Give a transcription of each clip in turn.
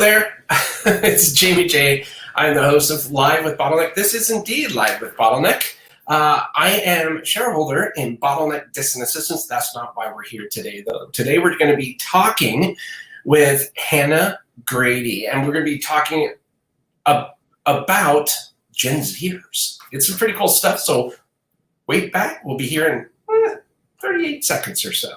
there, it's Jamie J. I'm the host of Live with Bottleneck. This is indeed Live with Bottleneck. I am a shareholder in Bottleneck Distant Assistance. That's not why we're here today, though. Today we're going to be talking with Hannah Grady, and we're going to be talking about Gen Zers. It's some pretty cool stuff, so wait back. We'll be here in 38 seconds or so.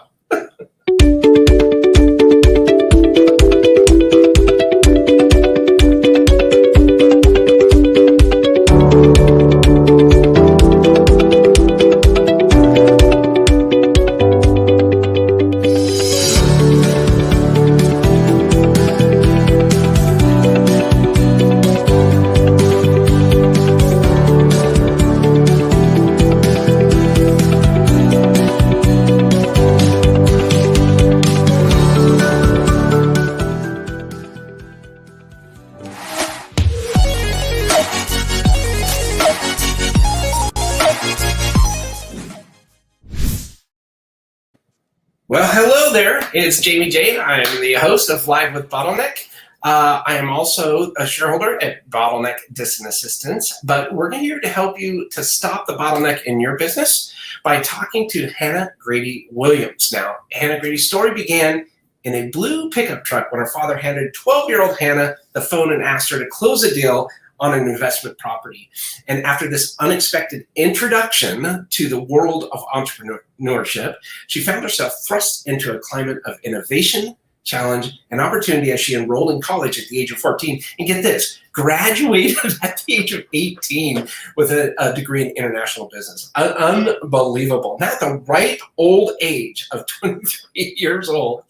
Well, hello there. It's Jamie J. I am the host of Live with Bottleneck. I am also a shareholder at Bottleneck Distant Assistance, but we're here to help you to stop the bottleneck in your business by talking to Hannah Grady Williams. Now, Hannah Grady's story began in a blue pickup truck when her father handed 12-year-old Hannah the phone and asked her to close a deal on an investment property. And after this unexpected introduction to the world of entrepreneurship, she found herself thrust into a climate of innovation, challenge, and opportunity as she enrolled in college at the age of 14. And get this, graduated at the age of 18 with a degree in international business. Unbelievable. Now at the ripe old age of 23 years old,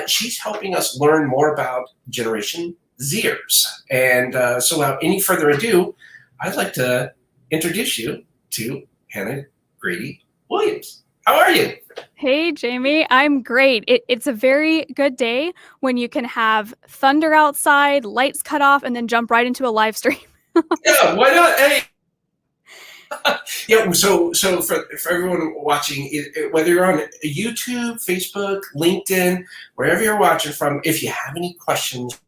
she's helping us learn more about Generation Zers. And so without any further ado, I'd like to introduce you to Hannah Grady Williams. How are you? Hey, Jamie. I'm great. It's a very good day when you can have thunder outside, lights cut off, and then jump right into a live stream. Yeah, why not? Hey. Yeah, so for everyone watching, whether you're on YouTube, Facebook, LinkedIn, wherever you're watching from, if you have any questions,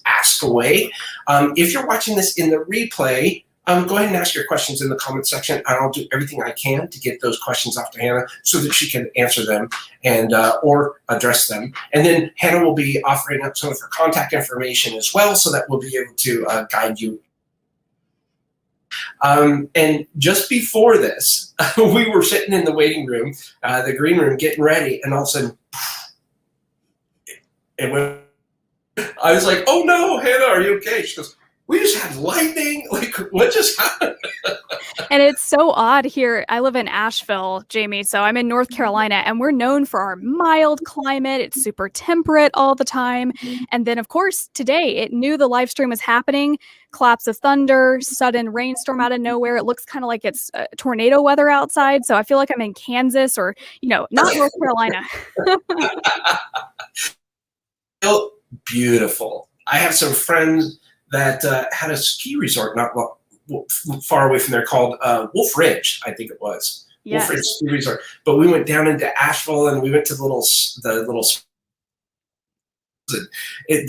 ask away. If you're watching this in the replay, go ahead and ask your questions in the comment section, and I'll do everything I can to get those questions off to Hannah so that she can answer them and or address them. And then Hannah will be offering up some of her contact information as well, so that we'll be able to guide you. And just before this, we were sitting in the waiting room, the green room, getting ready, and all of a sudden, it went. I was like, oh no, Hannah, are you okay? She goes, we just had lightning. Like, what just happened? And it's so odd here. I live in Asheville, Jamie, so I'm in North Carolina, and we're known for our mild climate. It's super temperate all the time. And then, of course, today it knew the live stream was happening. Claps of thunder, sudden rainstorm out of nowhere. It looks kind of like it's tornado weather outside. So I feel like I'm in Kansas or, not North Carolina. Beautiful. I have some friends that had a ski resort not far away from there called Wolf Ridge, I think it was. Yes. Wolf Ridge Ski Resort. But we went down into Asheville and we went to the little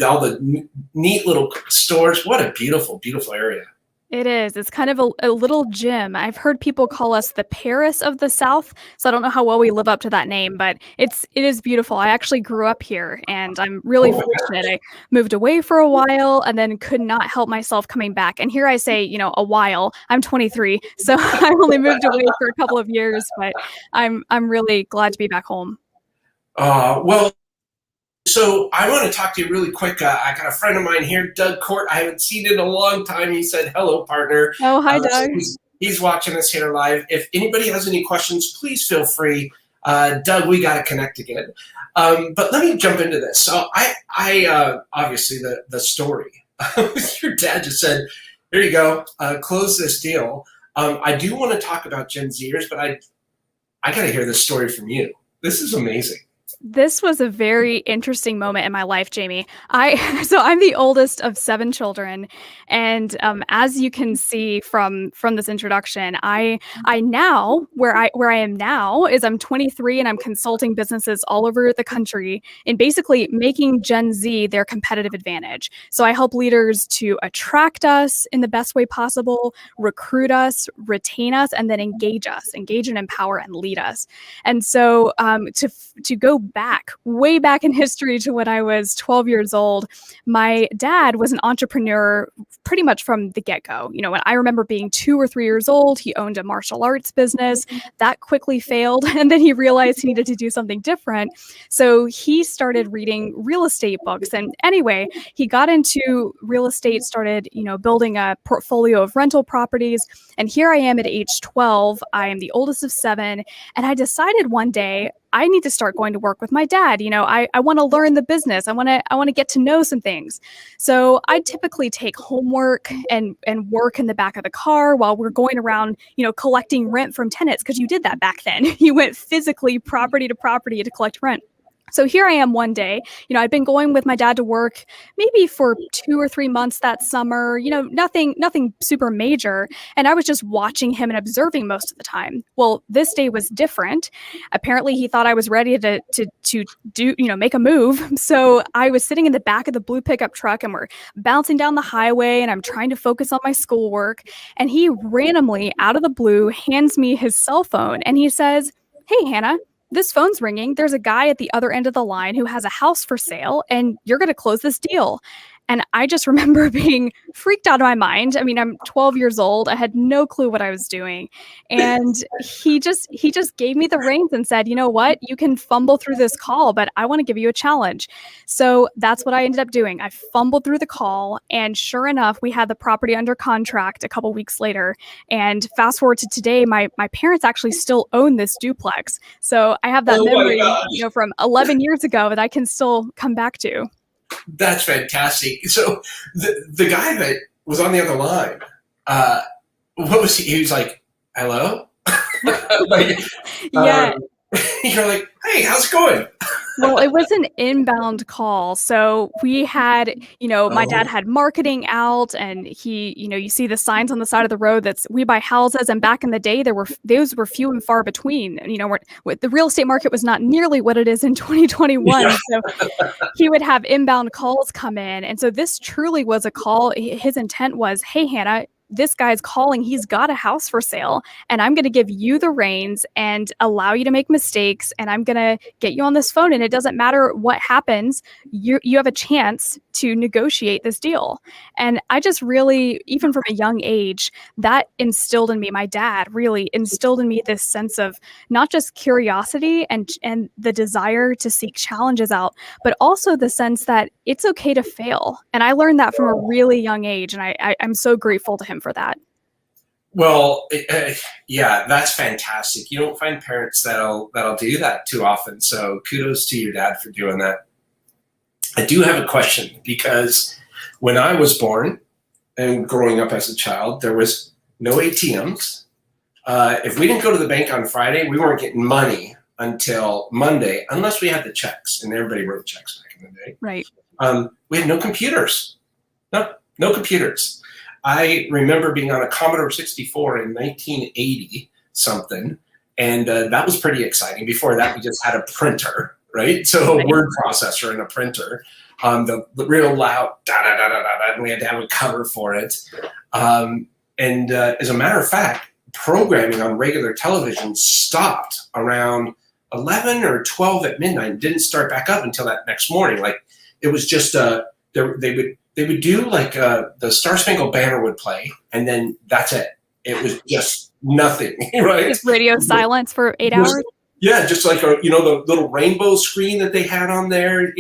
all the neat little stores. What a beautiful, beautiful area. It is. It's kind of a little gym. I've heard people call us the Paris of the South, so I don't know how well we live up to that name, but it is beautiful. I actually grew up here, and I'm really fortunate. I moved away for a while and then could not help myself coming back. And here I say, a while. I'm 23, so I only moved away for a couple of years, but I'm really glad to be back home. Well, so I want to talk to you really quick. I got a friend of mine here, Doug Court. I haven't seen in a long time. He said, hello, partner. Oh, hi, Doug. He's watching us here live. If anybody has any questions, please feel free. Doug, we got to connect again. But let me jump into this. So I obviously, the story. Your dad just said, here you go, close this deal. I do want to talk about Gen Zers, but I got to hear this story from you. This is amazing. This was a very interesting moment in my life, Jamie. So I'm the oldest of 7 children, and as you can see from this introduction, I now where I am now is I'm 23 and I'm consulting businesses all over the country in basically making Gen Z their competitive advantage. So I help leaders to attract us in the best way possible, recruit us, retain us, and then engage and empower and lead us. And so to go back, way back in history to when I was 12 years old, my dad was an entrepreneur pretty much from the get-go. You know, when I remember being 2 or 3 years old, he owned a martial arts business that quickly failed. And then he realized he needed to do something different. So he started reading real estate books. And anyway, he got into real estate, started, building a portfolio of rental properties. And here I am at age 12. I am the oldest of 7. And I decided one day I need to start going to work with my dad. I want to learn the business. I want to get to know some things. So I typically take homework and work in the back of the car while we're going around, collecting rent from tenants, because you did that back then. You went physically property to property to collect rent. So here I am one day, I'd been going with my dad to work maybe for 2 or 3 months that summer, nothing super major. And I was just watching him and observing most of the time. Well, this day was different. Apparently he thought I was ready to do, make a move. So I was sitting in the back of the blue pickup truck and we're bouncing down the highway and I'm trying to focus on my schoolwork. And he randomly out of the blue hands me his cell phone and he says, "Hey, Hannah, this phone's ringing. There's a guy at the other end of the line who has a house for sale and you're going to close this deal." And I just remember being freaked out of my mind. I mean, I'm 12 years old. I had no clue what I was doing. And he just gave me the reins and said, "You know what? You can fumble through this call, but I want to give you a challenge." So that's what I ended up doing. I fumbled through the call. And sure enough, we had the property under contract a couple weeks later. And fast forward to today, my parents actually still own this duplex. So I have that memory, from 11 years ago that I can still come back to. That's fantastic. So the guy that was on the other line, what was he? He was like, "Hello?" like, Yeah. You're like, "Hey, how's it going?" Well, it was an inbound call. So we had, my dad had marketing out and he, you see the signs on the side of the road that's "We buy houses." And back in the day, those were few and far between. The real estate market was not nearly what it is in 2021. Yeah. So he would have inbound calls come in. And so this truly was a call. His intent was, "Hey, Hannah, this guy's calling. He's got a house for sale and I'm going to give you the reins and allow you to make mistakes. And I'm going to get you on this phone. And it doesn't matter what happens. You have a chance to negotiate this deal." And I just really, even from a young age, that instilled in me, my dad really instilled in me this sense of not just curiosity and the desire to seek challenges out, but also the sense that it's okay to fail. And I learned that from a really young age. And I'm so grateful to him for that. Well, yeah, that's fantastic. You don't find parents that'll do that too often. So kudos to your dad for doing that. I do have a question, because when I was born and growing up as a child, there was no ATMs. If we didn't go to the bank on Friday, we weren't getting money until Monday, unless we had the checks, and everybody wrote checks back in the day. Right. We had no computers. No computers. I remember being on a Commodore 64 in 1980 something, and that was pretty exciting. Before that, we just had a printer, right? So a word processor and a printer, the real loud da-da-da-da-da, and we had to have a cover for it. As a matter of fact, programming on regular television stopped around 11 or 12 at midnight and didn't start back up until that next morning. Like, it was just they would do like the Star Spangled Banner would play, and then that's it. It was just nothing, right? Just radio silence for 8 hours. Yeah, just like the little rainbow screen that they had on there.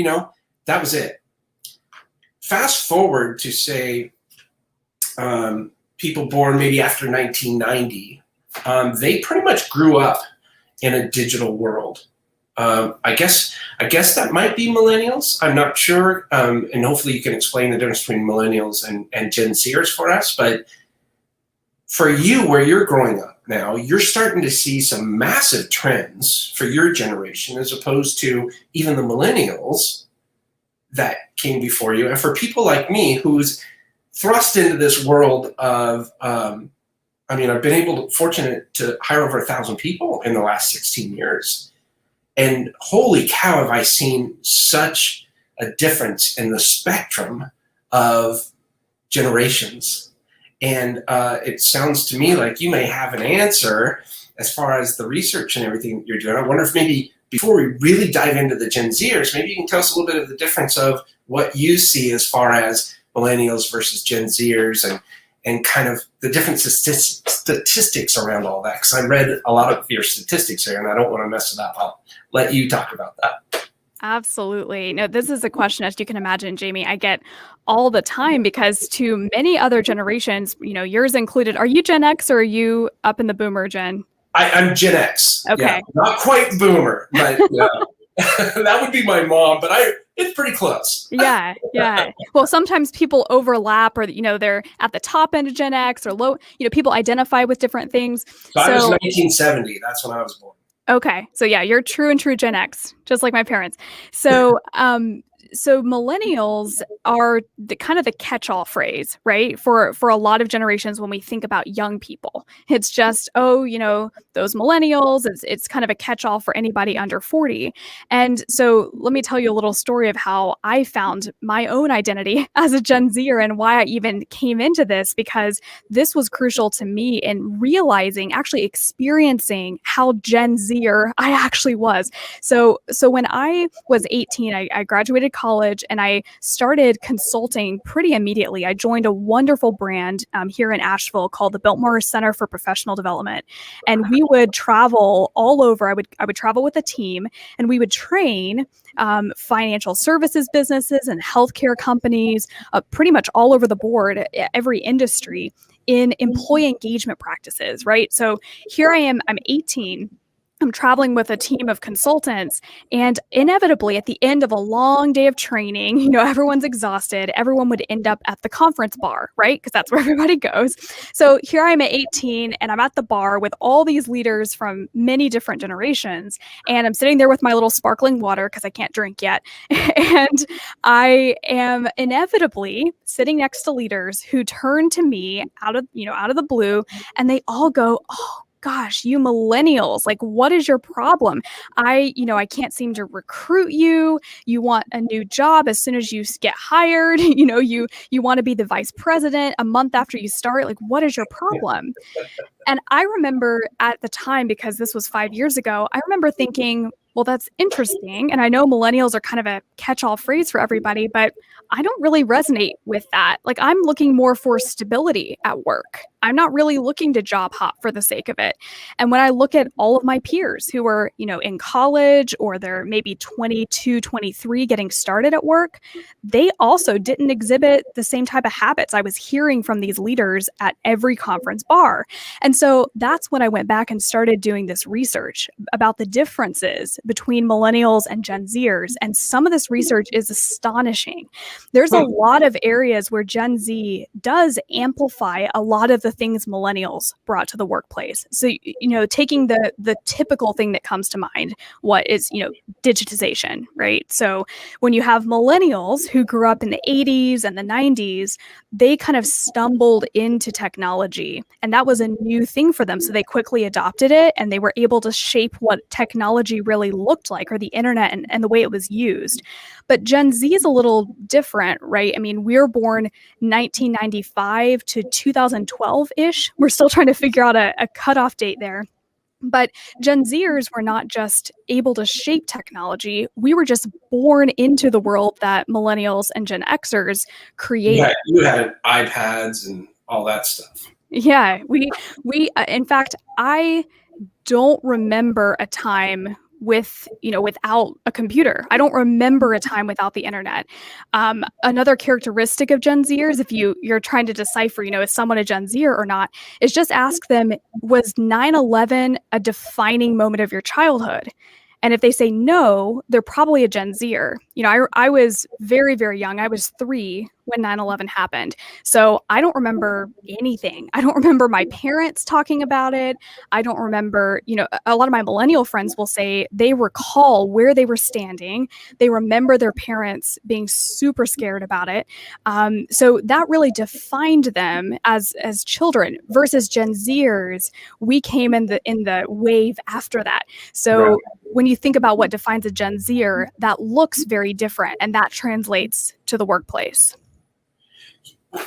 That was it. Fast forward to say people born maybe after 1990, they pretty much grew up in a digital world. I guess that might be millennials. I'm not sure. And hopefully you can explain the difference between millennials and Gen Zers for us. But for you, where you're growing up now, you're starting to see some massive trends for your generation as opposed to even the millennials that came before you. And for people like me who's thrust into this world of, I've been fortunate to hire over 1,000 people in the last 16 years. And holy cow, have I seen such a difference in the spectrum of generations. And it sounds to me like you may have an answer as far as the research and everything you're doing. I wonder if maybe before we really dive into the Gen Zers, maybe you can tell us a little bit of the difference of what you see as far as millennials versus Gen Zers and kind of the different statistics around all that. Because I read a lot of your statistics here and I don't want to mess it up. I'll let you talk about that. Absolutely. No, this is a question, as you can imagine, Jamie, I get all the time because to many other generations, yours included, are you Gen X or are you up in the boomer gen? I'm Gen X. Okay. Yeah, not quite boomer, but that would be my mom, but it's pretty close. Yeah. Well, sometimes people overlap or, they're at the top end of Gen X or low, people identify with different things. So I was 1970. That's when I was born. Okay. So yeah, you're true Gen X, just like my parents. So, so millennials are the kind of the catch-all phrase, right? For a lot of generations when we think about young people, it's just, those millennials, it's kind of a catch-all for anybody under 40. And so let me tell you a little story of how I found my own identity as a Gen Zer and why I even came into this, because this was crucial to me in realizing, actually experiencing how Gen Zer I actually was. So when I was 18, I graduated college and I started consulting pretty immediately. I joined a wonderful brand here in Asheville called the Biltmore Center for Professional Development. And we would travel all over. I would travel with a team and we would train financial services businesses and healthcare companies, pretty much all over the board, every industry, in employee engagement practices, right? So here I am, I'm 18. I'm traveling with a team of consultants, and inevitably at the end of a long day of training, everyone's exhausted. Everyone would end up at the conference bar, right? Because that's where everybody goes. So here I'm at 18 and I'm at the bar with all these leaders from many different generations. And I'm sitting there with my little sparkling water because I can't drink yet. And I am inevitably sitting next to leaders who turn to me out of the blue, and they all go, "Oh, gosh, you millennials, like, what is your problem? I can't seem to recruit you. You want a new job as soon as you get hired. You want to be the vice president a month after you start. Like, what is your problem?" And I remember at the time, because this was 5 years ago, I remember thinking, well, that's interesting. And I know millennials are kind of a catch-all phrase for everybody, but I don't really resonate with that. Like, I'm looking more for stability at work. I'm not really looking to job hop for the sake of it. And when I look at all of my peers who are, in college, or they're maybe 22, 23 getting started at work, they also didn't exhibit the same type of habits I was hearing from these leaders at every conference bar. And so that's when I went back and started doing this research about the differences between millennials and Gen Zers. And some of this research is astonishing. There's a lot of areas where Gen Z does amplify a lot of the things millennials brought to the workplace. So, taking the typical thing that comes to mind, what is, digitization, right? So when you have millennials who grew up in the 80s and the 90s, they kind of stumbled into technology, and that was a new thing for them. So they quickly adopted it, and they were able to shape what technology really looked like, or the internet and the way it was used. But Gen Z is a little different, right? I mean, we're born 1995 to 2012-ish. We're still trying to figure out a cutoff date there. But Gen Zers were not just able to shape technology. We were just born into the world that millennials and Gen Xers created. Yeah, you had iPads and all that stuff. Yeah, we in fact, I don't remember a time without a computer. I don't remember a time without the internet. Another characteristic of Gen Zers, if you're trying to decipher, is someone a Gen Zer or not, is just ask them, was 9/11 a defining moment of your childhood? And if they say no, they're probably a Gen Zer. I was very, very young. I was 3 when 9/11 happened. So I don't remember anything. I don't remember my parents talking about it. I don't remember, a lot of my millennial friends will say they recall where they were standing. They remember their parents being super scared about it. So that really defined them as children versus Gen Zers. We came in the wave after that. So Right. when you think about what defines a Gen Zer, that looks very different, and that translates to the workplace.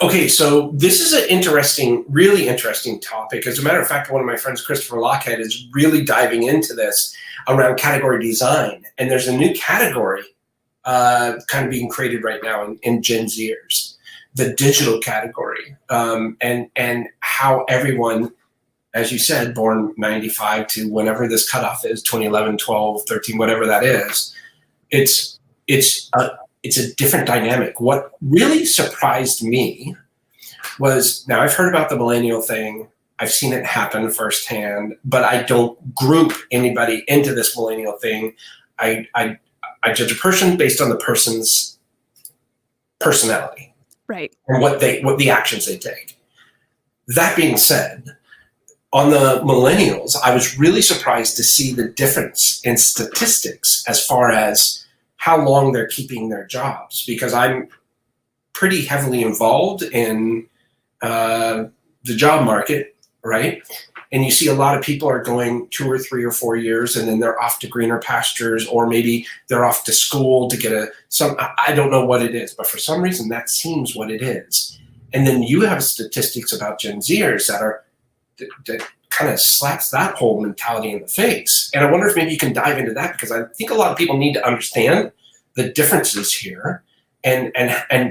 Okay, so this is an interesting, really interesting topic. As a matter of fact, one of my friends, Christopher Lockhead, is really diving into this around category design. And there's a new category kind of being created right now in Gen Zers, the digital category, and how everyone, as you said, born 95 to whenever this cutoff is, 2011, 12, 13, whatever that is, it's a different dynamic. What really surprised me was, now I've heard about the millennial thing, I've seen it happen firsthand, but I don't group anybody into this millennial thing. I judge a person based on the person's personality, Right. and what the actions they take. That being said, on the millennials, I was really surprised to see the difference in statistics as far as how long they're keeping their jobs, because I'm pretty heavily involved in the job market, right? And you see a lot of people are going 2 or 3 or 4 years, and then they're off to greener pastures, or maybe they're off to school to get I don't know what it is, but for some reason that seems what it is. And then you have statistics about Gen Zers that kind of slaps that whole mentality in the face. And I wonder if maybe you can dive into that, because I think a lot of people need to understand the differences here, and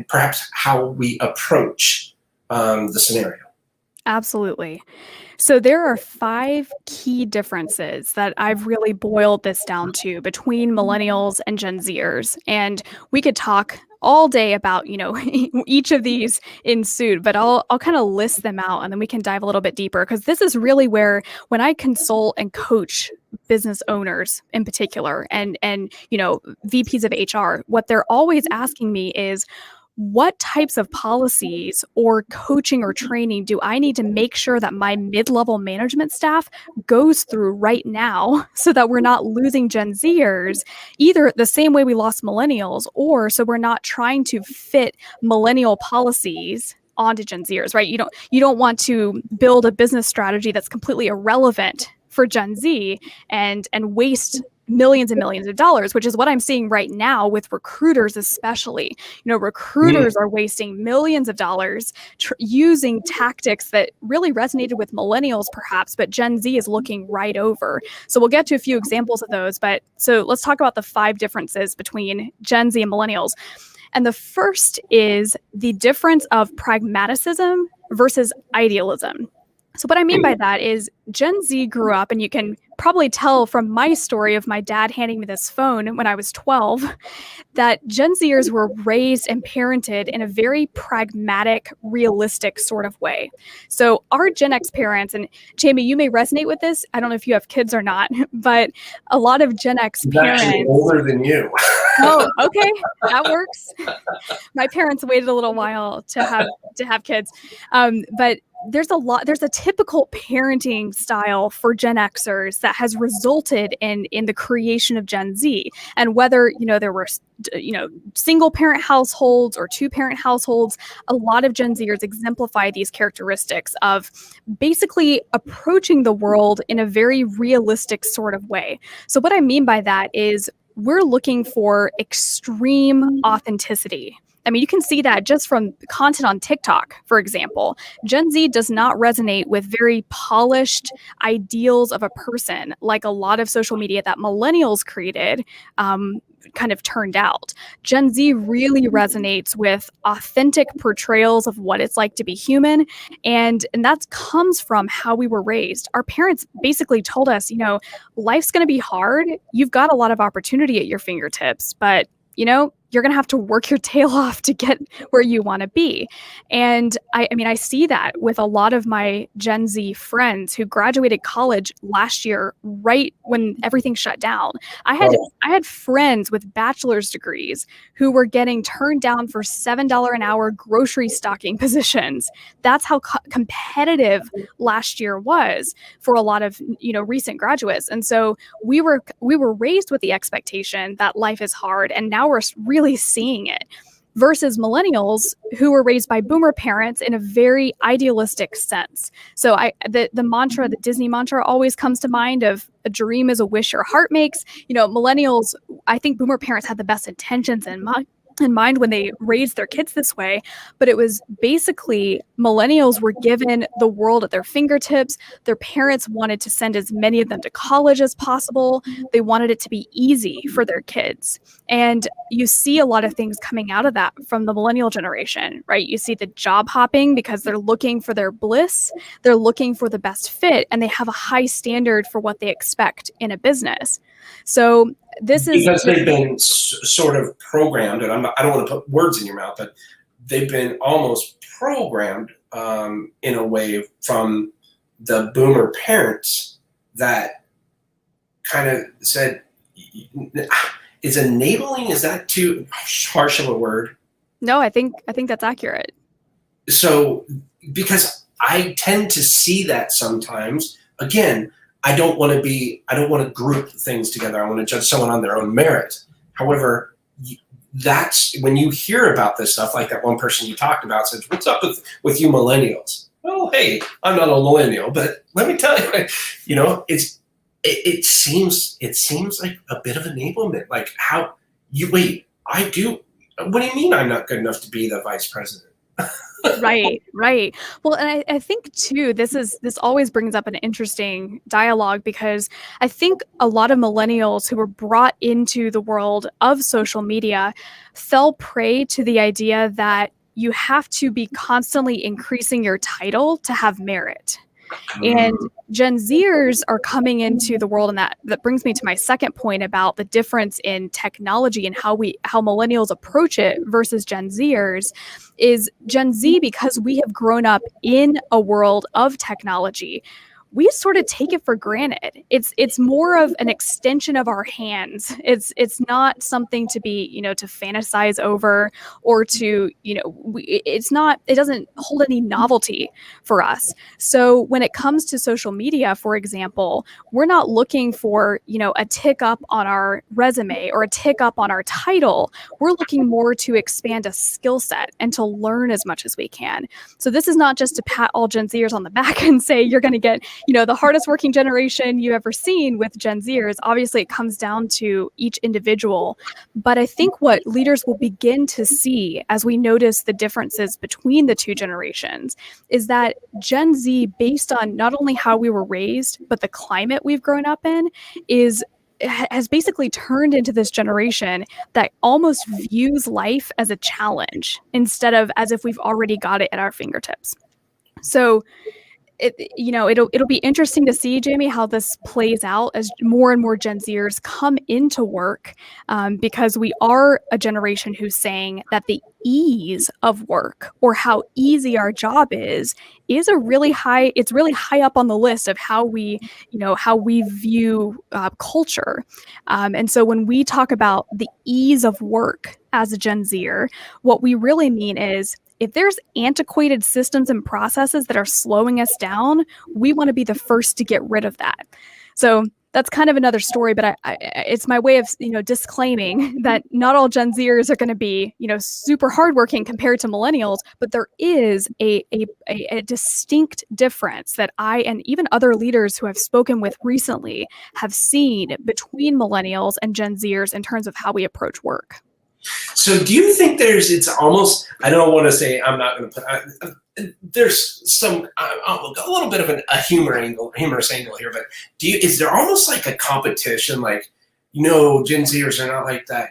perhaps how we approach the scenario. Absolutely. So there are 5 key differences that I've really boiled this down to between millennials and Gen Zers. And we could talk all day about, each of these in suit, but I'll kind of list them out, and then we can dive a little bit deeper, because this is really where, when I consult and coach business owners in particular, and VPs of HR, what they're always asking me is, what types of policies or coaching or training do I need to make sure that my mid-level management staff goes through right now, so that we're not losing Gen Zers either the same way we lost millennials, or so we're not trying to fit millennial policies onto Gen Zers, right? You don't want to build a business strategy that's completely irrelevant for Gen Z and waste millions and millions of dollars, which is what I'm seeing right now with recruiters, especially. Recruiters are wasting millions of dollars using tactics that really resonated with millennials, perhaps, but Gen Z is looking right over. So we'll get to a few examples of those. But so let's talk about the 5 differences between Gen Z and millennials. And the first is the difference of pragmaticism versus idealism. So what I mean by that is Gen Z grew up, and you can probably tell from my story of my dad handing me this phone when I was 12, that Gen Zers were raised and parented in a very pragmatic, realistic sort of way. So our Gen X parents, and Jamie, you may resonate with this. I don't know if you have kids or not, but a lot of Gen X parents. Actually older than you. Oh, okay, that works. My parents waited a little while to have kids, but there's a typical parenting style for Gen Xers that has resulted in the creation of Gen Z. And whether, there were, single parent households or 2-parent households, a lot of Gen Zers exemplify these characteristics of basically approaching the world in a very realistic sort of way. So what I mean by that is, we're looking for extreme authenticity. I mean, you can see that just from content on TikTok, for example. Gen Z does not resonate with very polished ideals of a person like a lot of social media that millennials created kind of turned out. Gen Z really resonates with authentic portrayals of what it's like to be human. And that comes from how we were raised. Our parents basically told us, life's going to be hard. You've got a lot of opportunity at your fingertips, but you're going to have to work your tail off to get where you want to be. And I mean, I see that with a lot of my Gen Z friends who graduated college last year, right when everything shut down. I had friends with bachelor's degrees who were getting turned down for $7 an hour grocery stocking positions. That's how competitive last year was for a lot of, recent graduates. And so we were raised with the expectation that life is hard, and now we're really seeing it, versus millennials who were raised by boomer parents in a very idealistic sense. So the Disney mantra always comes to mind of a dream is a wish your heart makes. Millennials, I think boomer parents had the best intentions in mind when they raised their kids this way, but it was basically millennials were given the world at their fingertips. Their parents wanted to send as many of them to college as possible. They wanted it to be easy for their kids. And you see a lot of things coming out of that from the millennial generation, right? You see the job hopping because they're looking for their bliss, they're looking for the best fit, and they have a high standard for what they expect in a business. So this is because they've been sort of programmed, and I don't want to put words in your mouth, but they've been almost programmed in a way from the boomer parents that kind of said, is enabling, is that too harsh of a word? No, I think that's accurate. So, because I tend to see that sometimes, again, I don't want to group things together. I want to judge someone on their own merit. However, that's when you hear about this stuff, like that one person you talked about says, what's up with you millennials? Well, hey, I'm not a millennial, but let me tell you, it seems like a bit of enablement. Like how I do. What do you mean I'm not good enough to be the vice president? Right. Well, and I think too, this always brings up an interesting dialogue, because I think a lot of millennials who were brought into the world of social media fell prey to the idea that you have to be constantly increasing your title to have merit. And Gen Zers are coming into the world, and that brings me to my second point about the difference in technology and how millennials approach it versus Gen Zers. Is Gen Z, because we have grown up in a world of technology, we sort of take it for granted. It's more of an extension of our hands. It's not something to be, to fantasize over, or to, it doesn't hold any novelty for us. So when it comes to social media, for example, we're not looking for, a tick up on our resume or a tick up on our title. We're looking more to expand a skill set and to learn as much as we can. So this is not just to pat all Gen Zers on the back and say you're going to get the hardest working generation you ever seen with Gen Zers. Obviously, it comes down to each individual. But I think what leaders will begin to see as we notice the differences between the two generations is that Gen Z, based on not only how we were raised, but the climate we've grown up in, has basically turned into this generation that almost views life as a challenge instead of as if we've already got it at our fingertips. So it'll be interesting to see, Jamie, how this plays out as more and more Gen Zers come into work, because we are a generation who's saying that the ease of work, or how easy our job is really high up on the list of how we view culture. And so when we talk about the ease of work as a Gen Zer, what we really mean is, if there's antiquated systems and processes that are slowing us down, we want to be the first to get rid of that. So that's kind of another story, but it's my way of disclaiming that not all Gen Zers are going to be super hardworking compared to millennials, but there is a distinct difference that I and even other leaders who I've spoken with recently have seen between millennials and Gen Zers in terms of how we approach work. So do you think it's almost, I don't want to say, I'm not going to put, there's some, a little bit of a humorous angle here, but is there almost like a competition, like, Gen Zers are not like that.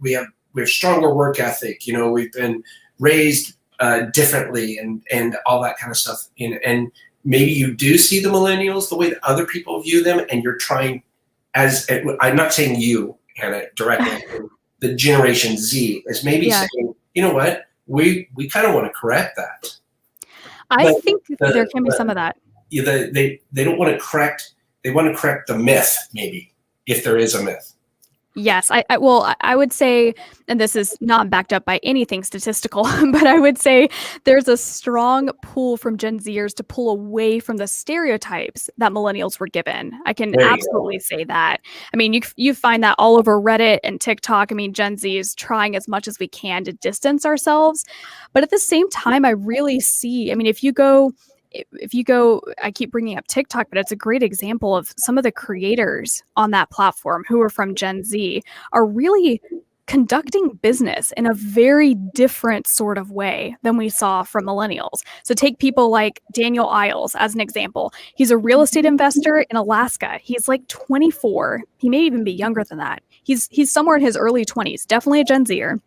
We have stronger work ethic, we've been raised differently and all that kind of stuff. And maybe you do see the millennials the way that other people view them, and you're trying I'm not saying you, Hannah, directly, the Generation Z is maybe Yeah. saying, you know what, we kind of want to correct that. I But think there can be some of that. they don't want to correct. They want to correct the myth, maybe, if there is a myth. Yes, I would say, and this is not backed up by anything statistical, but I would say there's a strong pull from Gen Zers to pull away from the stereotypes that millennials were given. I can There you go. absolutely say that. I mean, you find that all over Reddit and TikTok. I mean, Gen Z is trying as much as we can to distance ourselves, but at the same time, I really see. I mean, if you go, I keep bringing up TikTok, but it's a great example of some of the creators on that platform who are from Gen Z are really conducting business in a very different sort of way than we saw from millennials. So take people like Daniel Isles as an example. He's a real estate investor in Alaska. He's like 24. He may even be younger than that. He's somewhere in his early 20s, definitely a Gen Zer.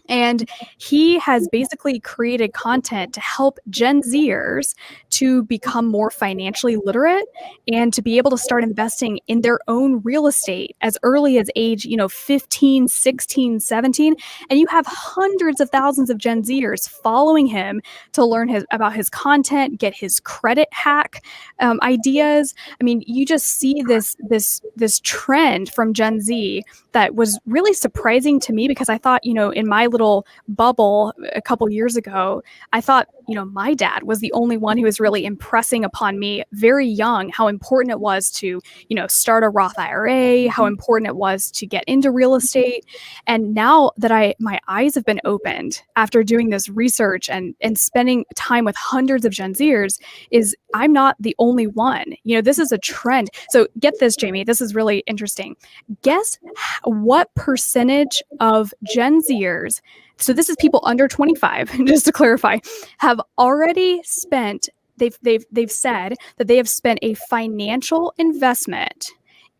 And he has basically created content to help Gen Zers to become more financially literate and to be able to start investing in their own real estate as early as age, 15, 16, 17. And you have hundreds of thousands of Gen Zers following him to learn about his content, get his credit hack ideas. I mean, you just see this trend from Gen Z that was really surprising to me because I thought, in my little bubble a couple years ago, I thought, my dad was the only one who was really impressing upon me very young how important it was to, start a Roth IRA, how important it was to get into real estate. And now that my eyes have been opened after doing this research and spending time with hundreds of Gen Zers, is I'm not the only one. This is a trend. So get this, Jamie, this is really interesting. Guess what percentage of Gen Zers, so this is people under 25, just to clarify, have already spent, they've said that they have spent a financial investment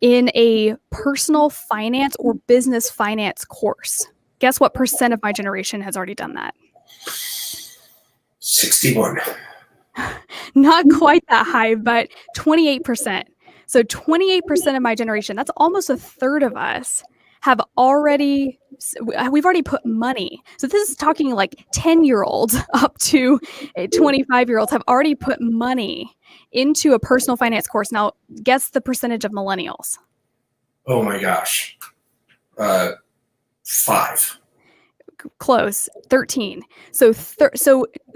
in a personal finance or business finance course. Guess what percent of my generation has already done that? 61. Not quite that high, but 28%. So 28% of my generation, that's almost a third of us, we've already put money. So this is talking like 10-year-olds up to 25-year-olds have already put money into a personal finance course. Now, guess the percentage of millennials. Oh my gosh. 5. Close, 13. So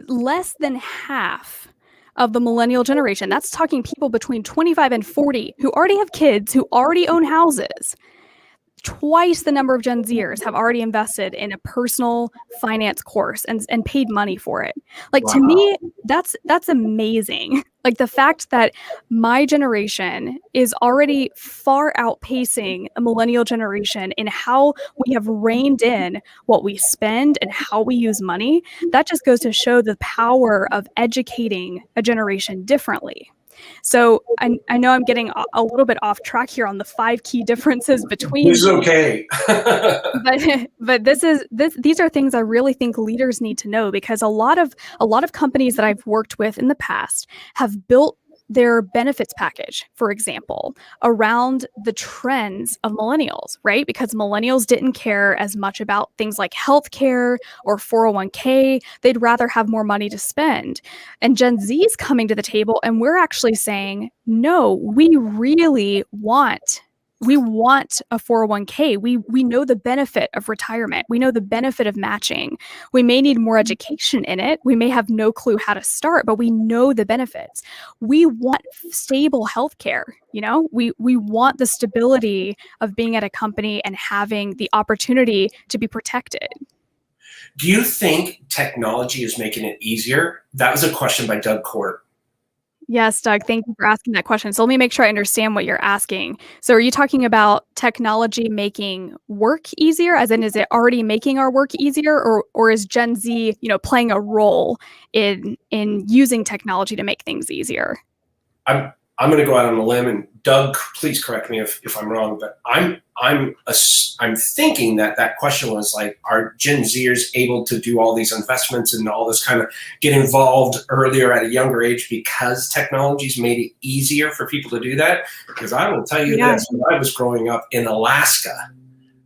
less than half of the millennial generation, that's talking people between 25 and 40 who already have kids, who already own houses. Twice the number of Gen Zers have already invested in a personal finance course and paid money for it. Like, wow. To me, that's amazing. Like the fact that my generation is already far outpacing a millennial generation in how we have reined in what we spend and how we use money, that just goes to show the power of educating a generation differently. So I know I'm getting a little bit off track here on the 5 key differences between. This is okay. but these are things I really think leaders need to know, because a lot of companies that I've worked with in the past have built their benefits package, for example, around the trends of millennials, right? Because millennials didn't care as much about things like healthcare or 401k. They'd rather have more money to spend. And Gen Z is coming to the table and we're actually saying, no, we want a 401k. We know the benefit of retirement. We know the benefit of matching. We may need more education in it. We may have no clue how to start, but we know the benefits. We want stable healthcare. We want the stability of being at a company and having the opportunity to be protected. Do you think technology is making it easier? That was a question by Doug Court. Yes, Doug, thank you for asking that question. So let me make sure I understand what you're asking. So are you talking about technology making work easier, as in is it already making our work easier, or is Gen Z, playing a role in using technology to make things easier? I'm going to go out on a limb, and Doug, please correct me if I'm wrong, but I'm thinking that question was like, are Gen Zers able to do all these investments and all this kind of get involved earlier at a younger age because technology's made it easier for people to do that? Because I will tell you this, when I was growing up in Alaska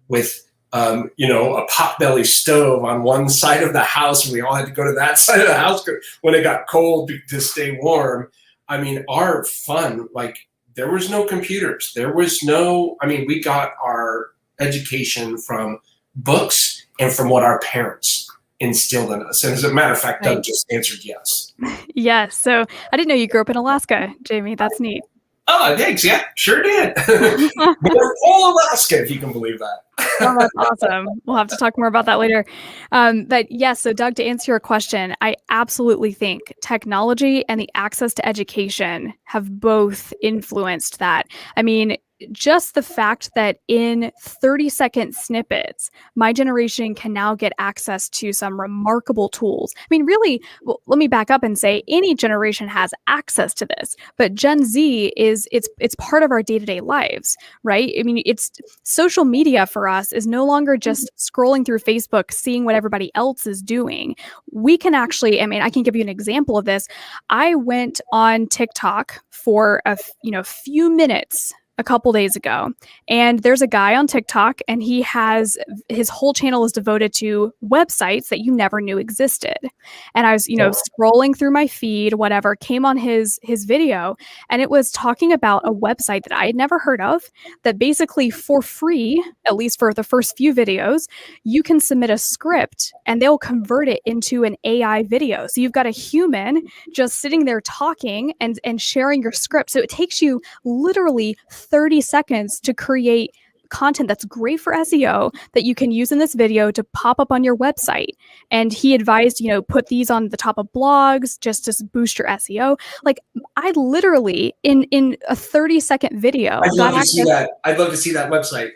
with a potbelly stove on one side of the house, and we all had to go to that side of the house when it got cold to stay warm. I mean, our fun, like, there was no computers. There was no, I mean, we got our education from books and from what our parents instilled in us. And as a matter of fact, Doug just answered yes. Yes. So I didn't know you grew up in Alaska, Jamie. That's neat. Oh, thanks. Yeah, sure did. We're all Alaska, if you can believe that. Oh, that's awesome. We'll have to talk more about that later. But yes, so Doug, to answer your question, I absolutely think technology and the access to education have both influenced that. I mean, just the fact that in 30-second snippets, my generation can now get access to some remarkable tools. I mean, really, well, let me back up and say any generation has access to this, but Gen Z it's part of our day-to-day lives, right? I mean, it's social media for us is no longer just scrolling through Facebook, seeing what everybody else is doing. We can actually, I mean, I can give you an example of this. I went on TikTok for a few minutes a couple days ago, and there's a guy on TikTok, and his whole channel is devoted to websites that you never knew existed. And I was, scrolling through my feed, whatever, came on his video, and it was talking about a website that I had never heard of, that basically for free, at least for the first few videos, you can submit a script and they'll convert it into an AI video. So you've got a human just sitting there talking and sharing your script. So it takes you literally 30 seconds to create content that's great for SEO that you can use in this video to pop up on your website. And he advised, put these on the top of blogs just to boost your SEO. Like, I literally in a 30-second video. I'd love to see that. I'd love to see that website.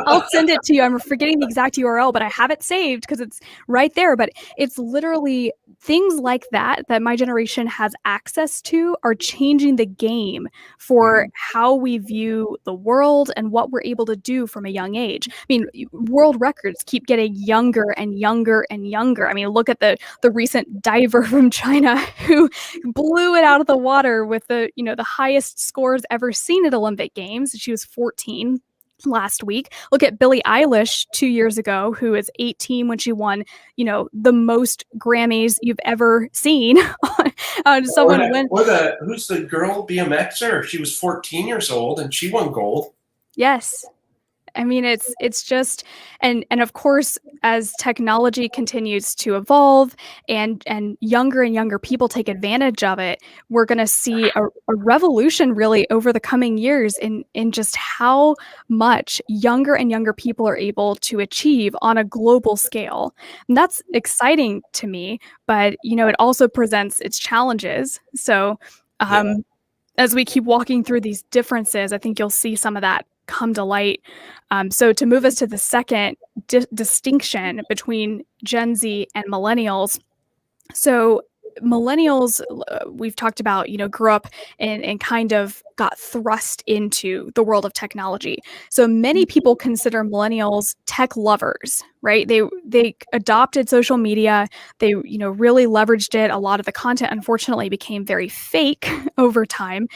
I'll send it to you. I'm forgetting the exact URL, but I have it saved because it's right there. But it's literally things like that my generation has access to are changing the game for how we view the world and what we're able to do from a young age. I mean, world records keep getting younger and younger and younger. I mean, look at the recent diver from China who blew it out of the water with the highest scores ever seen at Olympic Games. She was 14 last week. Look at Billie Eilish 2 years ago, who is 18 when she won, the most Grammys you've ever seen. Who's the girl BMXer? She was 14 years old and she won gold. Yes. I mean, it's just, and of course, as technology continues to evolve and younger people take advantage of it, we're going to see a revolution really over the coming years in just how much younger and younger people are able to achieve on a global scale. And that's exciting to me, but, it also presents its challenges. So as we keep walking through these differences, I think you'll see some of that come to light. So to move us to the second distinction between Gen Z and millennials. So millennials, we've talked about, grew up and kind of got thrust into the world of technology. So many people consider millennials tech lovers, right? They adopted social media. They, really leveraged it. A lot of the content, unfortunately, became very fake over time.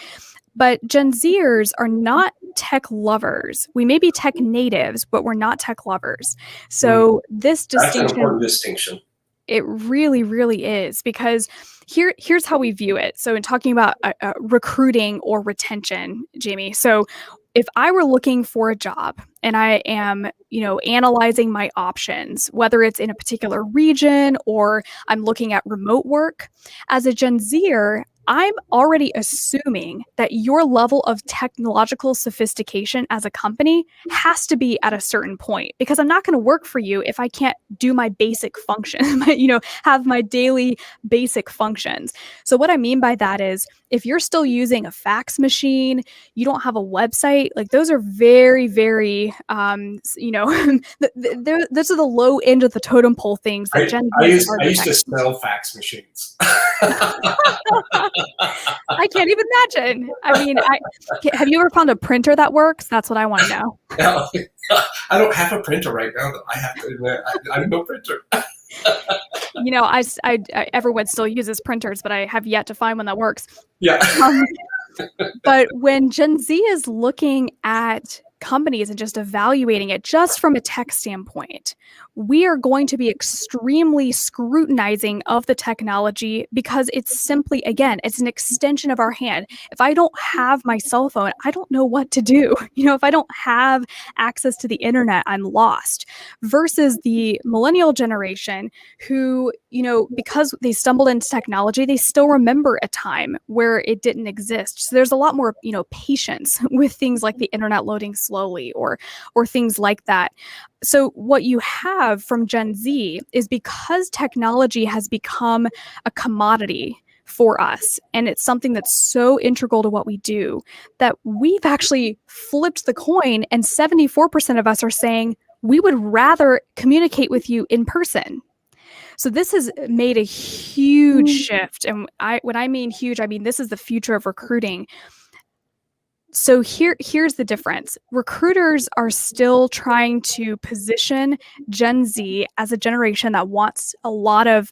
But Gen Zers are not tech lovers. We may be tech natives, but we're not tech lovers. So this distinction, that's an important distinction. It really, really is, because here's how we view it. So in talking about recruiting or retention, Jamie, so if I were looking for a job and I am, analyzing my options, whether it's in a particular region or I'm looking at remote work, as a Gen Zer, I'm already assuming that your level of technological sophistication as a company has to be at a certain point, because I'm not going to work for you if I can't do my basic function, have my daily basic functions. So what I mean by that is, if you're still using a fax machine, you don't have a website, like those are very, very, those are the low end of the totem pole things that Gen Z I used to smell fax machines. I can't even imagine. I mean, have you ever found a printer that works? That's what I want to know. No, I don't have a printer right now, though. I have to admit, I have no printer. Everyone still uses printers, but I have yet to find one that works. Yeah. But when Gen Z is looking at companies and just evaluating it just from a tech standpoint, we are going to be extremely scrutinizing of the technology because it's simply, again, it's an extension of our hand. If I don't have my cell phone, I don't know what to do. If I don't have access to the internet, I'm lost. Versus the millennial generation who, because they stumbled into technology, they still remember a time where it didn't exist. So there's a lot more, patience with things like the internet loading slowly or things like that. So what you have from Gen Z is because technology has become a commodity for us, and it's something that's so integral to what we do, that we've actually flipped the coin, and 74% of us are saying we would rather communicate with you in person. So this has made a huge shift. And when I mean huge, I mean this is the future of recruiting. So here's the difference. Recruiters are still trying to position Gen Z as a generation that wants a lot of,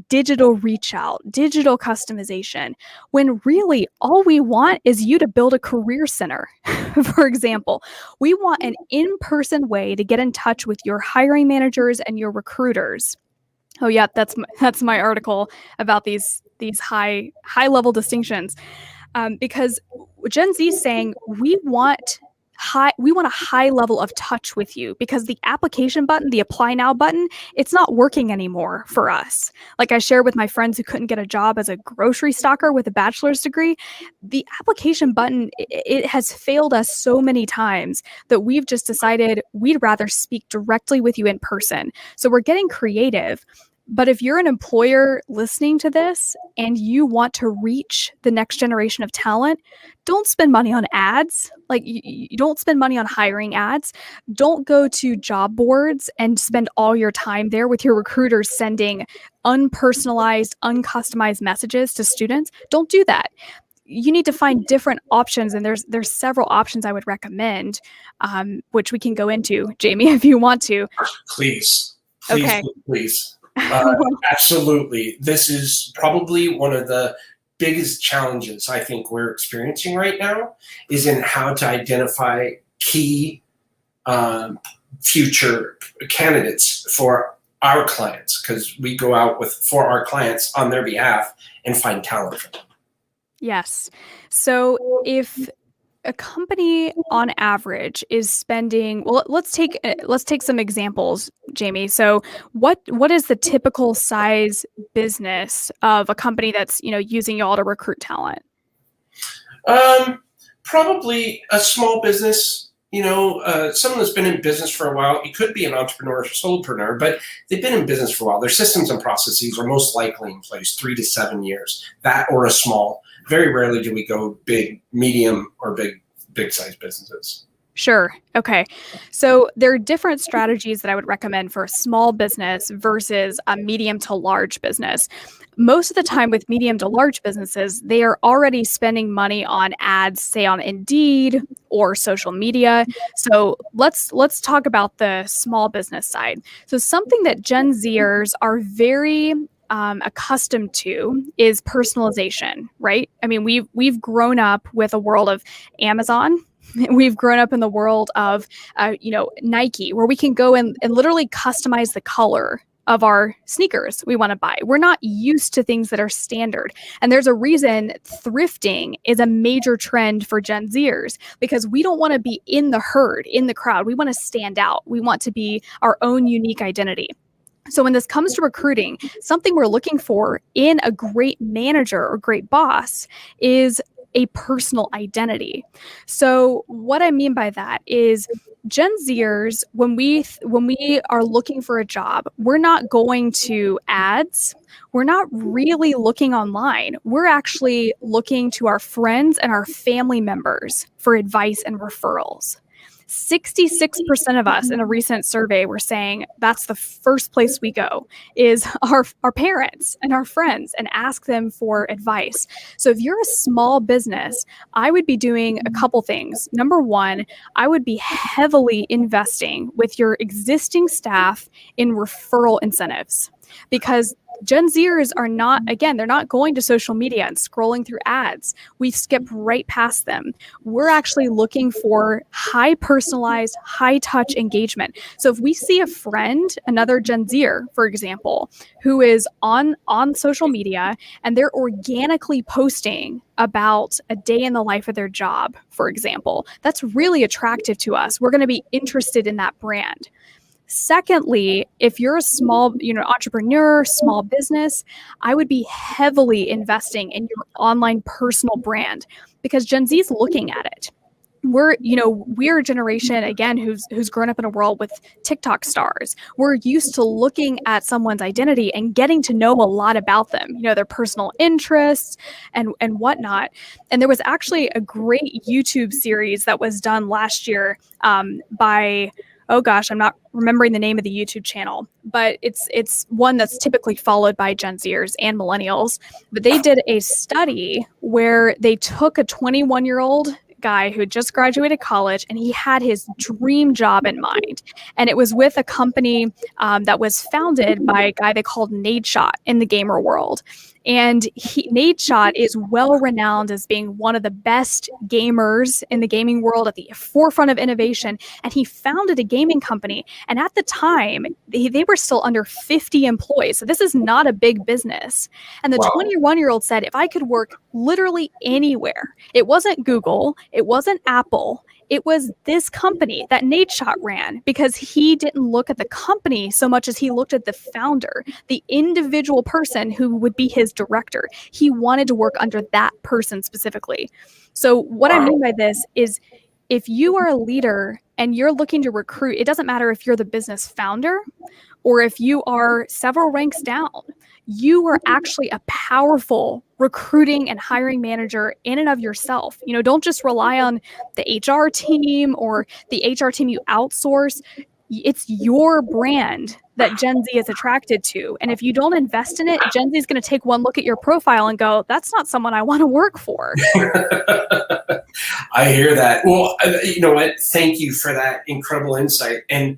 digital reach out, digital customization, when really all we want is you to build a career center. For example, we want an in-person way to get in touch with your hiring managers and your recruiters. Oh yeah, that's my article about these high level distinctions. Because Gen Z is saying we want a high level of touch with you, because the application button, the apply now button, it's not working anymore for us. Like I shared with my friends who couldn't get a job as a grocery stocker with a bachelor's degree, the application button, it has failed us so many times that we've just decided we'd rather speak directly with you in person. So we're getting creative. But if you're an employer listening to this and you want to reach the next generation of talent, don't spend money on ads. Like you don't spend money on hiring ads. Don't go to job boards and spend all your time there with your recruiters sending unpersonalized, uncustomized messages to students. Don't do that. You need to find different options, and there's several options I would recommend, which we can go into, Jamie, if you want to. Please, Okay. please. Absolutely. This is probably one of the biggest challenges I think we're experiencing right now, is in how to identify key future candidates for our clients, because we go out for our clients on their behalf and find talent for them. Yes. So if a company on average is spending, well, let's take some examples, Jamie. So what is the typical size business of a company that's, using y'all to recruit talent? Probably a small business, someone that's been in business for a while. It could be an entrepreneur or solopreneur, but they've been in business for a while. Their systems and processes are most likely in place 3 to 7 years, that or a small. Very rarely do we go big, medium, or big size businesses. Sure. Okay. So there are different strategies that I would recommend for a small business versus a medium to large business. Most of the time with medium to large businesses, they are already spending money on ads, say on Indeed or social media. So let's talk about the small business side. So something that Gen Zers are very accustomed to is personalization, right? I mean, we've grown up with a world of Amazon. We've grown up in the world of, Nike, where we can go and literally customize the color of our sneakers we want to buy. We're not used to things that are standard. And there's a reason thrifting is a major trend for Gen Zers, because we don't want to be in the herd, in the crowd. We want to stand out. We want to be our own unique identity. So when this comes to recruiting, something we're looking for in a great manager or great boss is a personal identity. So what I mean by that is Gen Zers, when we are looking for a job, we're not going to ads. We're not really looking online. We're actually looking to our friends and our family members for advice and referrals. 66% of us in a recent survey were saying that's the first place we go, is our parents and our friends, and ask them for advice. So if you're a small business, I would be doing a couple things. Number one, I would be heavily investing with your existing staff in referral incentives. because Gen Zers are not, again, they're not going to social media and scrolling through ads. We skip right past them. We're actually looking for high personalized, high touch engagement. So if we see a friend, another Gen Zer, for example, who is on social media and they're organically posting about a day in the life of their job, for example, that's really attractive to us. We're going to be interested in that brand. Secondly, if you're a small, entrepreneur, small business, I would be heavily investing in your online personal brand because Gen Z is looking at it. We're a generation again who's grown up in a world with TikTok stars. We're used to looking at someone's identity and getting to know a lot about them, their personal interests and whatnot. And there was actually a great YouTube series that was done last year by, oh gosh, I'm not remembering the name of the YouTube channel, but it's one that's typically followed by Gen Zers and millennials. But they did a study where they took a 21-year-old guy who had just graduated college and he had his dream job in mind. And it was with a company that was founded by a guy they called Nadeshot in the gamer world. And Nadeshot is well renowned as being one of the best gamers in the gaming world, at the forefront of innovation. And he founded a gaming company. And at the time, they were still under 50 employees. So this is not a big business. And the 21-year-old said, if I could work literally anywhere, it wasn't Google, it wasn't Apple, it was this company that Nadeshot ran, because he didn't look at the company so much as he looked at the founder, the individual person who would be his director. He wanted to work under that person specifically. So what I mean by this is, if you are a leader and you're looking to recruit, it doesn't matter if you're the business founder or if you are several ranks down, you are actually a powerful recruiting and hiring manager in and of yourself. Don't just rely on the HR team or the HR team you outsource. It's your brand that Gen Z is attracted to. And if you don't invest in it, Gen Z is going to take one look at your profile and go, that's not someone I want to work for. I hear that. Well, you know what? Thank you for that incredible insight. And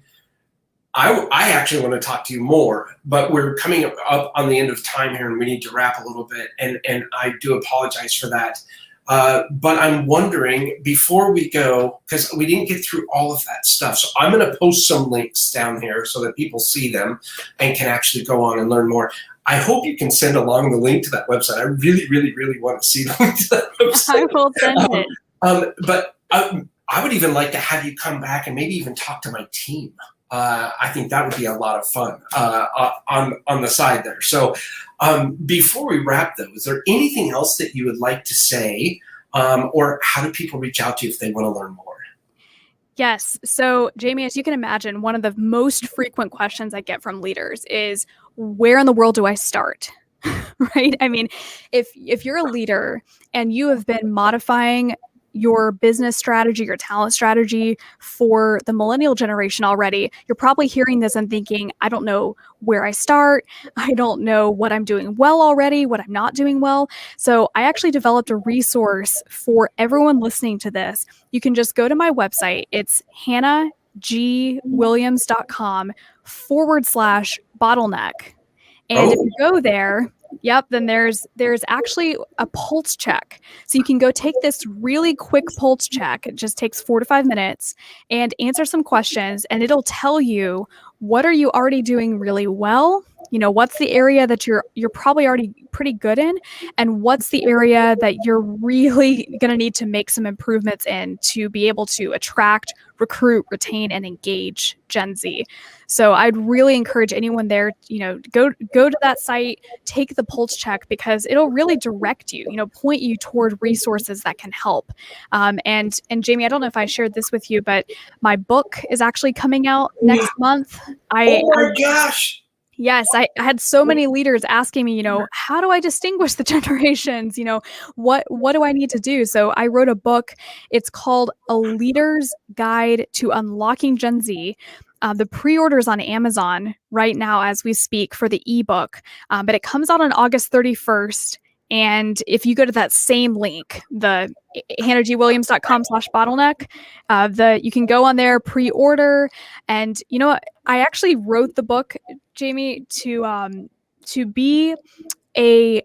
I actually want to talk to you more, but we're coming up on the end of time here and we need to wrap a little bit. And I do apologize for that. But I'm wondering, before we go, because we didn't get through all of that stuff, so I'm going to post some links down here so that people see them and can actually go on and learn more. I hope you can send along the link to that website. I really, really, really want to see the link to that website. I will send it. But I would even like to have you come back and maybe even talk to my team. I think that would be a lot of fun on the side there. So before we wrap, though, is there anything else that you would like to say, or how do people reach out to you if they want to learn more? Yes. So, Jamie, as you can imagine, one of the most frequent questions I get from leaders is, where in the world do I start? Right? I mean, if you're a leader and you have been modifying your business strategy, your talent strategy for the millennial generation already, you're probably hearing this and thinking, I don't know where I start. I don't know what I'm doing well already, what I'm not doing well. So I actually developed a resource for everyone listening to this. You can just go to my website. It's hannahgwilliams.com/bottleneck. And if you go there, then there's actually a pulse check. So you can go take this really quick pulse check. It just takes 4 to 5 minutes and answer some questions, and it'll tell you, what are you already doing really well? What's the area that you're probably already pretty good in, and what's the area that you're really going to need to make some improvements in to be able to attract, recruit, retain, and engage Gen Z. So I'd really encourage anyone there, go to that site, take the pulse check, because it'll really direct you, point you toward resources that can help. And Jamie, I don't know if I shared this with you, but my book is actually coming out next month. Oh my gosh. Yes, I had so many leaders asking me, how do I distinguish the generations? What do I need to do? So I wrote a book. It's called A Leader's Guide to Unlocking Gen Z. The pre-orders on Amazon right now as we speak for the ebook, but it comes out on August 31st. And if you go to that same link, the hannahgwilliams.com/bottleneck, you can go on there, pre-order. And you know what? I actually wrote the book, Jamie, to be a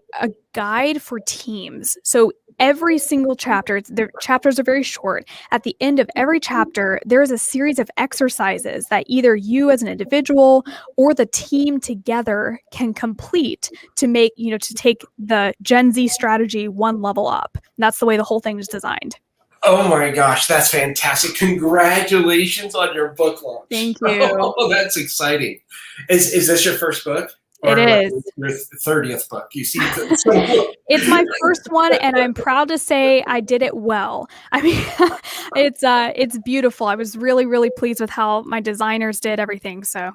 guide for teams. So every single chapter, the chapters are very short. At the end of every chapter, there is a series of exercises that either you as an individual or the team together can complete to make, to take the Gen Z strategy one level up. And that's the way the whole thing is designed. Oh my gosh, that's fantastic. Congratulations on your book launch. Thank you. Oh, that's exciting. Is this your first book? It is. Your 30th book. You see, it's my first one, and I'm proud to say I did it well. I mean, it's beautiful. I was really, really pleased with how my designers did everything. So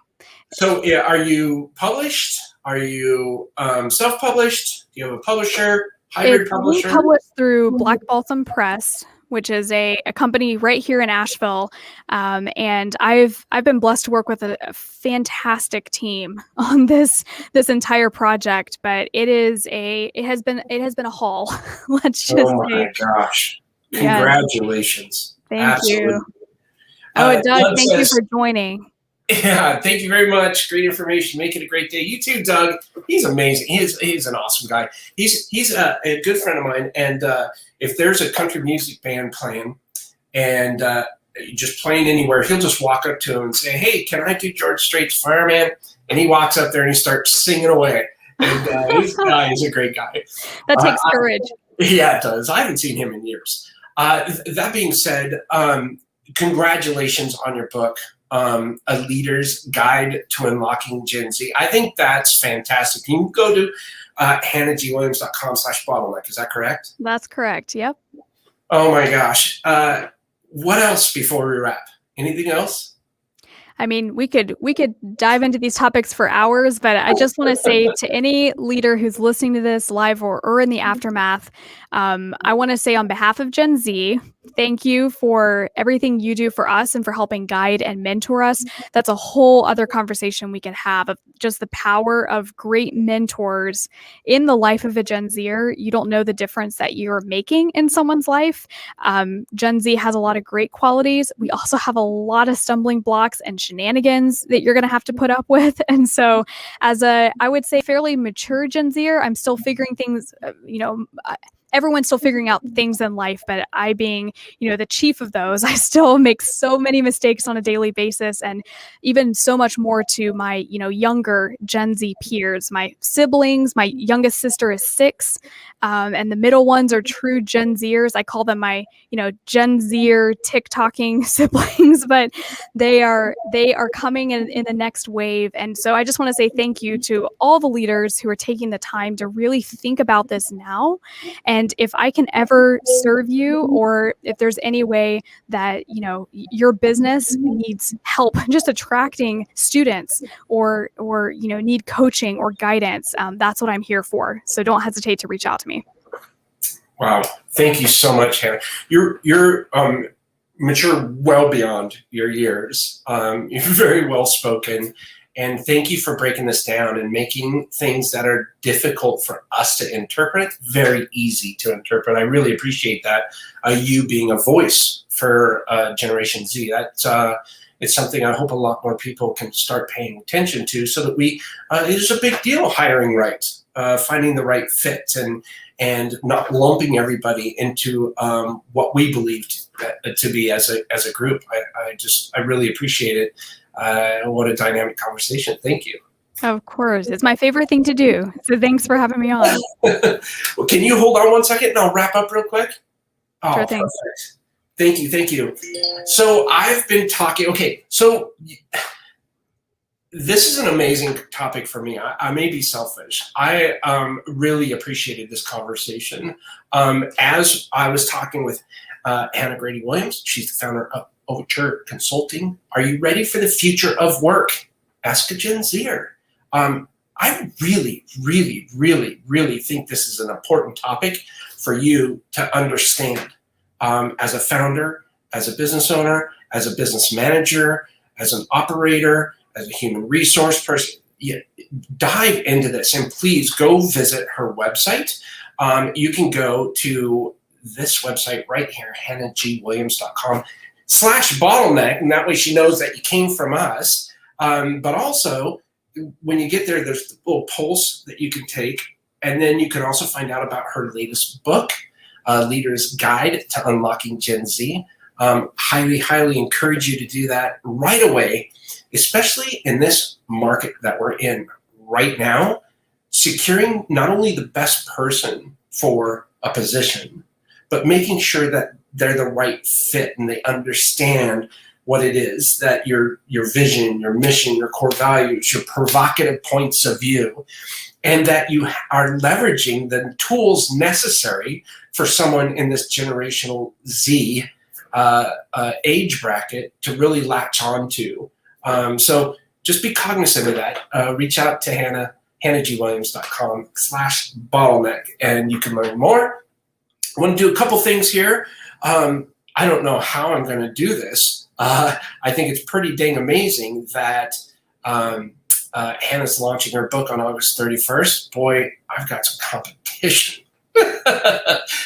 yeah, are you published? Are you self-published? Do you have a publisher? Hybrid publisher? It's published through Black Balsam Press, which is a company right here in Asheville. And I've been blessed to work with a fantastic team on this entire project, but it has been a haul. Let's just say. Oh my gosh. Congratulations. Thank Absolutely. you. Doug, thank you for joining. Yeah, thank you very much. Great information. Make it a great day. You too, Doug. He's amazing. He's an awesome guy. He's a good friend of mine. And if there's a country music band playing and just playing anywhere, he'll just walk up to him and say, "Hey, can I do George Strait's Fireman?" And he walks up there and he starts singing away. And he's a great guy. That takes courage. Yeah, it does. I haven't seen him in years. That being said, congratulations on your book. A Leader's Guide to Unlocking Gen Z. I think that's fantastic. You can go to hannahgwilliams.com/bottleneck. Is that correct? That's correct. Yep. Oh my gosh. What else before we wrap? Anything else? I mean, we could dive into these topics for hours, but I just want to say to any leader who's listening to this live or in the aftermath, I want to say on behalf of Gen Z, thank you for everything you do for us and for helping guide and mentor us. That's a whole other conversation we could have of just the power of great mentors in the life of a Gen Zer. You don't know the difference that you're making in someone's life. Gen Z has a lot of great qualities. We also have a lot of stumbling blocks and shenanigans that you're going to have to put up with. And so as I would say, fairly mature Gen Zer, I'm still figuring things, everyone's still figuring out things in life, but I being, the chief of those, I still make so many mistakes on a daily basis, and even so much more to my, younger Gen Z peers, my siblings. My youngest sister is 6, and the middle ones are true Gen Zers. I call them my, Gen Zer TikToking siblings, but they are coming in the next wave. And so I just want to say thank you to all the leaders who are taking the time to really think about this now. And if I can ever serve you, or if there's any way that, your business needs help just attracting students or need coaching or guidance, that's what I'm here for. So don't hesitate to reach out to me. Wow. Thank you so much, Hannah. You're mature well beyond your years. You're very well spoken. And thank you for breaking this down and making things that are difficult for us to interpret very easy to interpret. I really appreciate that. You being a voice for Generation Z. It's something I hope a lot more people can start paying attention to, so that it's a big deal hiring right, finding the right fit, and not lumping everybody into what we believed to be as a group. I really appreciate it. What a dynamic conversation. Thank you. Of course. It's my favorite thing to do. So thanks for having me on. Well, can you hold on one second and I'll wrap up real quick? Oh, sure thing. Perfect. Thank you. So I've been talking, okay, so this is an amazing topic for me. I may be selfish. I really appreciated this conversation. As I was talking with Hannah Grady Williams, she's the founder of Overture Consulting. Are you ready for the future of work? Ask a Gen Zer. I really, really, really, really think this is an important topic for you to understand as a founder, as a business owner, as a business manager, as an operator, as a human resource person. Dive into this, and please go visit her website. you can go to this website right here, hannahgwilliams.com/bottleneck, and that way she knows that you came from us. But also, when you get there, there's the little pulse that you can take, and then you can also find out about her latest book, Leader's Guide to Unlocking Gen Z. Highly encourage you to do that right away, especially in this market that we're in right now. Securing not only the best person for a position, but making sure that they're the right fit and they understand what it is that your vision, your mission, your core values, your provocative points of view, and that you are leveraging the tools necessary for someone in this generational Z age bracket to really latch on to. So just be cognizant of that. Reach out to Hannah, hannahgwilliams.com/bottleneck, and you can learn more. I want to do a couple things here. I don't know how I'm going to do this. I think it's pretty dang amazing that Hannah's launching her book on August 31st. Boy, I've got some competition.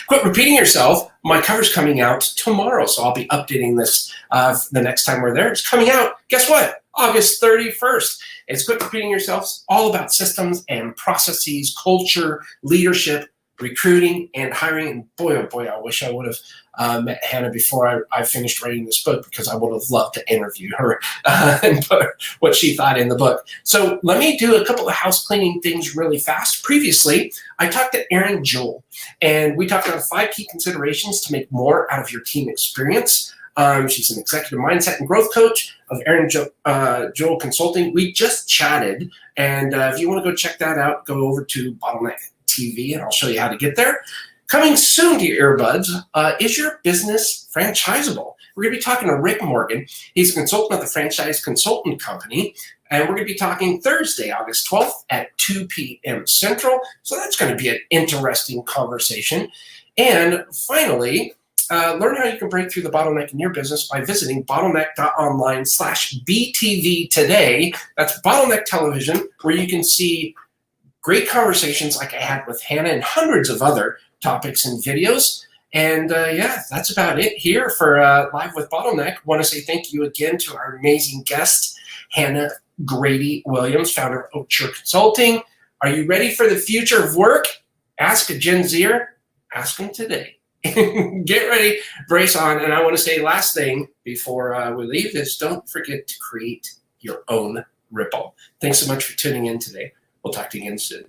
Quit repeating yourself. My cover's coming out tomorrow, so I'll be updating this the next time we're there. It's coming out, guess what? August 31st. It's Quit Repeating Yourself, all about systems and processes, culture, leadership, recruiting, and hiring. And boy, oh boy, I wish I would have met Hannah before I finished writing this book, because I would have loved to interview her and put what she thought in the book. So let me do a couple of house cleaning things really fast. Previously, I talked to Erin Joel, and we talked about 5 key considerations to make more out of your team experience. She's an executive mindset and growth coach of Erin Joel Consulting. We just chatted, and if you want to go check that out, go over to Bottleneck TV, and I'll show you how to get there. Coming soon to your earbuds, is your business franchisable? We're going to be talking to Rick Morgan. He's a consultant at the Franchise Consultant Company, and we're going to be talking Thursday, August 12th at 2 p.m. Central. So that's going to be an interesting conversation. And finally, learn how you can break through the bottleneck in your business by visiting bottleneck.online/BTV today. That's Bottleneck Television, where you can see great conversations like I had with Hannah and hundreds of other topics and videos. And yeah, that's about it here for Live with Bottleneck. Want to say thank you again to our amazing guest, Hannah Grady Williams, founder of Oakshire Consulting. Are you ready for the future of work? Ask a Gen Zer. Ask them today. Get ready, brace on. And I want to say last thing before we leave is don't forget to create your own ripple. Thanks so much for tuning in today. We'll talk to you again soon.